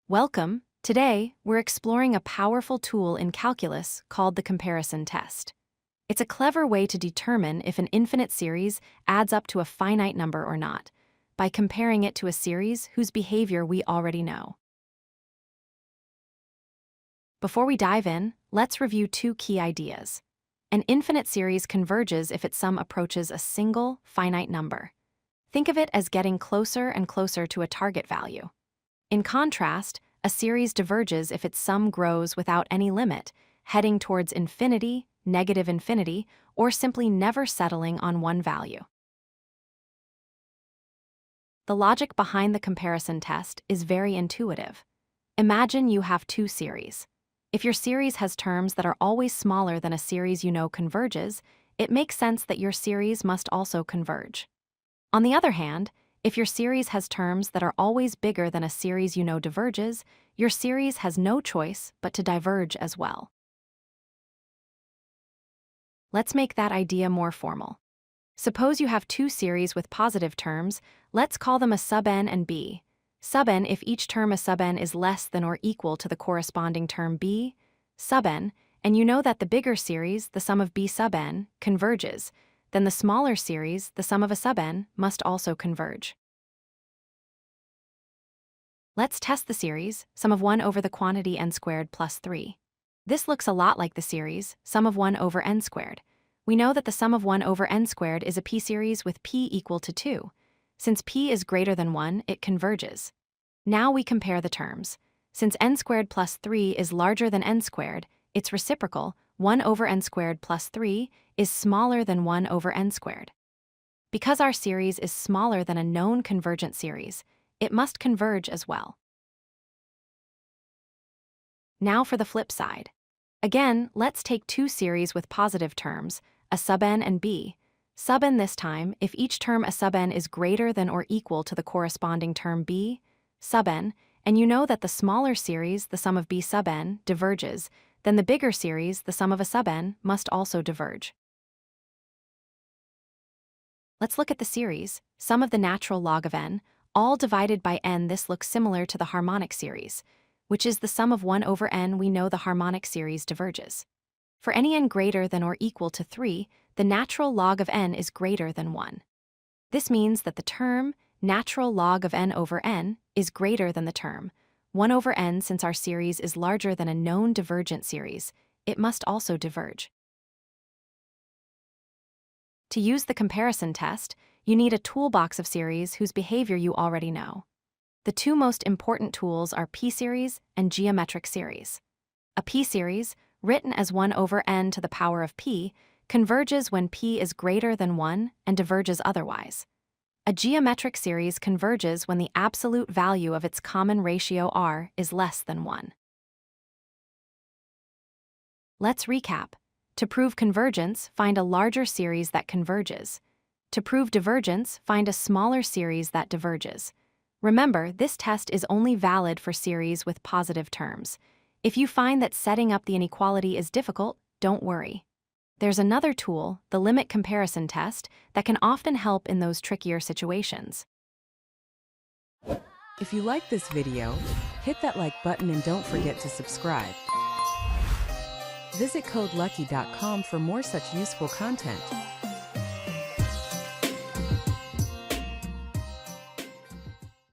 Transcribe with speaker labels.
Speaker 1: Welcome. Today, we're exploring a powerful tool in calculus called the comparison test. It's a clever way to determine if an infinite series adds up to a finite number or not, by comparing it to a series whose behavior we already know. Before we dive in, let's review two key ideas. An infinite series converges if its sum approaches a single, finite number. Think of it as getting closer and closer to a target value. In contrast, a series diverges if its sum grows without any limit, heading towards infinity, negative infinity, or simply never settling on one value. The logic behind the comparison test is very intuitive. Imagine you have two series. If your series has terms that are always smaller than a series you know converges, it makes sense that your series must also converge. On the other hand, if your series has terms that are always bigger than a series you know diverges, your series has no choice but to diverge as well. Let's make that idea more formal. Suppose you have two series with positive terms. Let's call them a sub n and b. Sub n if each term a sub n is less than or equal to the corresponding term b sub n, and you know that the bigger series, the sum of b sub n, converges, then the smaller series, the sum of a sub n, must also converge. Let's test the series, sum of 1 over the quantity n squared plus 3. This looks a lot like the series, sum of 1 over n squared. We know that the sum of 1 over n squared is a p-series with p equal to 2. Since p is greater than 1, it converges. Now we compare the terms. Since n squared plus 3 is larger than n squared, its reciprocal, 1 over n squared plus 3, is smaller than 1 over n squared. Because our series is smaller than a known convergent series, it must converge as well. Now for the flip side. Again, let's take two series with positive terms, a sub n and b. Sub n this time if each term a sub n is greater than or equal to the corresponding term b sub n, and you know that the smaller series, the sum of b sub n, diverges, then the bigger series, the sum of a sub n, must also diverge. Let's look at the series, sum of the natural log of n, all divided by n. This looks similar to the harmonic series, which is the sum of 1 over n. We know the harmonic series diverges. For any n greater than or equal to 3, the natural log of n is greater than 1. This means that the term natural log of n over n is greater than the term 1 over n. Since our series is larger than a known divergent series, it must also diverge. To use the comparison test, you need a toolbox of series whose behavior you already know. The two most important tools are p-series and geometric series. A p-series, written as 1 over n to the power of p, converges when p is greater than 1 and diverges otherwise. A geometric series converges when the absolute value of its common ratio r is less than 1. Let's recap. To prove convergence, find a larger series that converges. To prove divergence, find a smaller series that diverges. Remember, this test is only valid for series with positive terms. If you find that setting up the inequality is difficult, don't worry. There's another tool, the limit comparison test, that can often help in those trickier situations.
Speaker 2: If you like this video, hit that like button and don't forget to subscribe. Visit codelucky.com for more such useful content.